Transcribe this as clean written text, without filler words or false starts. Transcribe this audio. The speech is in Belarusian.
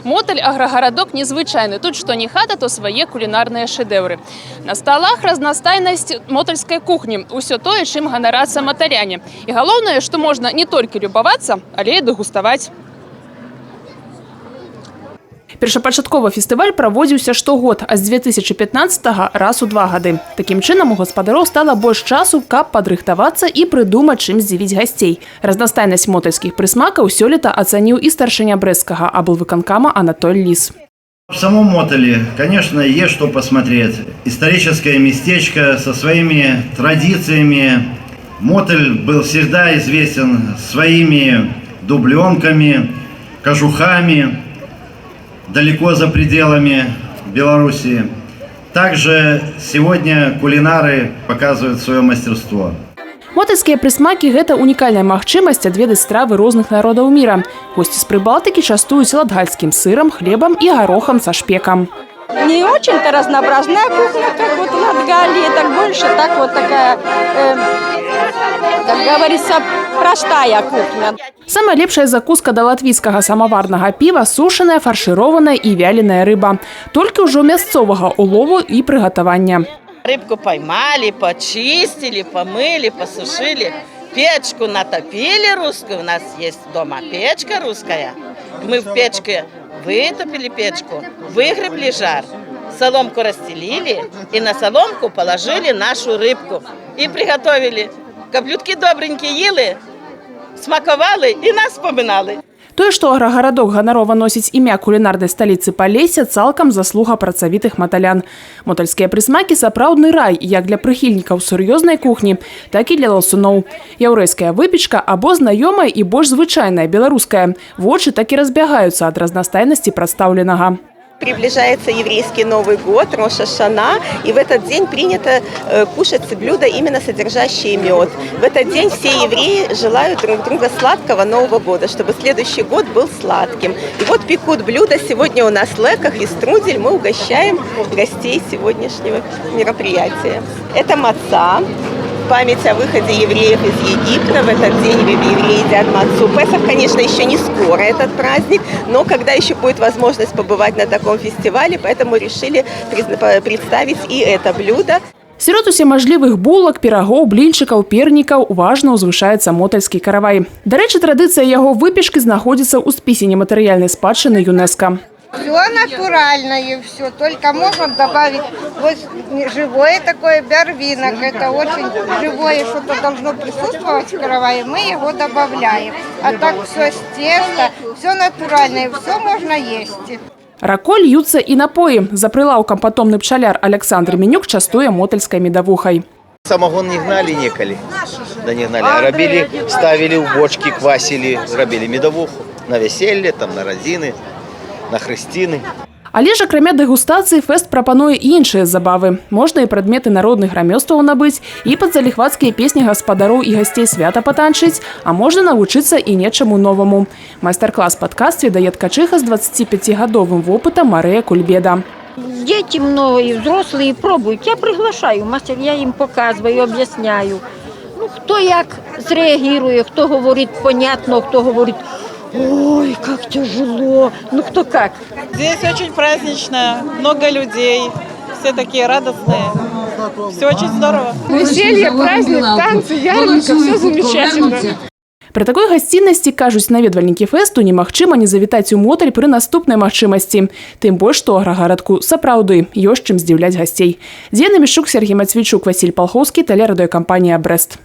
Моталь аграгарадок незвычайны. Тут што не хата, то свае кулінарныя шэдэўры. На сталах разнастайнасць мотальскай кухні. Усё тое, чым ганарацца маталяне. І галоўнае, што можна не толькі любавацца, але і дэгуставаць. Першапачаткова фестываль праводзіўся штогод, а з 2015-го раз у 2 гады. Такім чынам у гаспадароў стала больш часу, каб падрыхтавацца і прыдумаць, чым здзівіць гасцей. Разнастайнасць мотальскіх прысмакаў сёлета ацаніў і старшыня брэсцкага аблвыканкама Анатоль Лис. В самом Мотале, конечно, есть что посмотреть. Историческое местечко со своими традициями. Моталь был всегда известен своими дубленками, кожухами, далеко за пределами Белоруссии. Также сегодня кулинары показывают свое мастерство. Мотальскія прысмакі – гэта унікальная магчымасць адведаць стравы розных народаў міра. Госці з Прыбалтыкі частуюць латгальскім сырам, хлебам і горохам со шпекам. Не очень-то разнообразная кухня, как вот в Латгалии, так больше, так вот такая, как говорится, простая кухня. Самая лепшая закуска да латвійскага самаварнага піва – сушаная, фаршированная і вяленая рыба. Толькі ўжо мясцовага улову і прыгатавання. Рыбку поймали, почистили, помыли, посушили, печку натопили русскую. У нас есть дома печка русская. Мы в печке вытопили печку, выгребли жар, соломку расстелили и на соломку положили нашу рыбку. И приготовили. Каблютки добренькие ели, смаковали и нас вспоминали. Тое, што аграгарадок ганарова носіць імя кулінарнай сталіцы Палесся, цалкам заслуга працавітых маталян. Мотальскія прысмакі – сапраўдны рай як для прыхільнікаў сур'ёзнай кухні, так і для ласуноў. Яўрэйская выпечка або знаёмая і больш звычайная беларуская. Вочы так і разбягаюцца ад разнастайнасці прадстаўленага. Приближается еврейский Новый год, Рош ха-Шана, и в этот день принято кушать блюда, именно содержащие мед. В этот день все евреи желают друг друга сладкого Нового года, чтобы следующий год был сладким. И вот пекут блюда. Сегодня у нас леках и струдель. Мы угощаем гостей сегодняшнего мероприятия. Это маца. Память о выходе евреев из Египта. В этот день евреи едят мацу. Песах, конечно, еще не скоро этот праздник, но когда еще будет возможность побывать на таком фестивале, поэтому решили представить и это блюдо. Сярод усе мажлівых булак, пірагоў, блінчыкаў, пернікаў важна ўзвышаецца мотальскі каравай. Дарэчы, традыцыя яго выпечкі знаходзіцца ў спісе нематэрыяльнай спадчыны ЮНЕСКО. Все натуральное, все. Только можно добавить вот живое такое барвинок. Это очень живое, что-то должно присутствовать в каравае. Мы его добавляем. А так все с теста, все натуральное, все можно есть. Раколь льюцца і напоі. За прилаўкам патомны пчаляр Александр Менюк частуе мотальскай медовухай. Самогон не гнали неколи, да не гнали, а робили, ставили в бочки, квасили, робили медовуху на веселье, там, на родзины, на хрысціны. Але ж акрамя дэгустацыі фэст прапануе і іншыя забавы. Можна і прадметы народных рамёстваў набыць, і пад заліхвацкія песні гаспадароў і гасцей свята патанчыць, а можна навучыцца і нечаму новаму. Майстар-клас падкастве дае ткачыха з 25-гадовым вопытам Марыя Кульбеда. Дети много и взрослые пробуют. Я приглашаю мастер, я им показываю, объясняю. Ну, кто як зреагирует, кто говорит понятно, кто говорит: ой, как тяжело. Ну, кто как. Здесь очень празднично, много людей, все такие радостные. Все очень здорово. Веселье, праздник, танцы, ярмарка, все замечательно. Пры такой гасціннасці, кажуць наведвальнікі фэсту, немагчыма не завітаць у Моталь пры наступнай магчымасці. Тым больш, што аграгарадку сапраўды ёсць чым здзіўляць гасцей. Дзена Мішук, Сергей Мацвейчук, Васіль Палхоўскі, тэлерадыёкампанія «Брэст».